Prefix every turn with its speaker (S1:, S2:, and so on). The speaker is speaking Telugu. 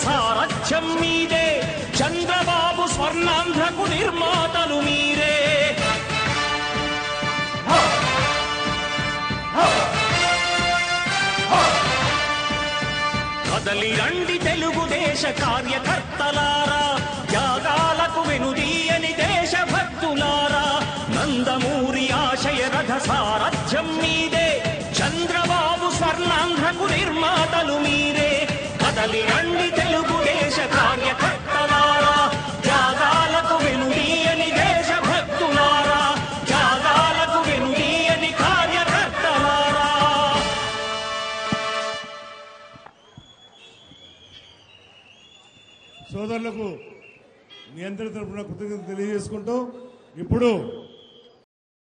S1: సారథ్యం మీదే, చంద్రబాబు స్వర్ణాంధ్రకు నిర్మాతలు మీరే. కదలి రండి తెలుగుదేశ కార్యకర్తలారా, త్యాగాలకు వెనుదీయని దేశభక్తులారా. నందమూరి ఆశయ రథ సారథ్యం మీదే, చంద్రబాబు స్వర్ణాంధ్రకు నిర్మాతలు మీరే. కదలి రండి తెలుగుదేశ కార్యకర్తలారా, త్యాగాలకు వెనుదీయని దేశభక్తులారా, త్యాగాలకు వెనుదీయని కార్యకర్తలారా.
S2: సోదరులకు మీ అందరి తరపున కృతజ్ఞతలు తెలియజేసుకుంటూ ఇప్పుడు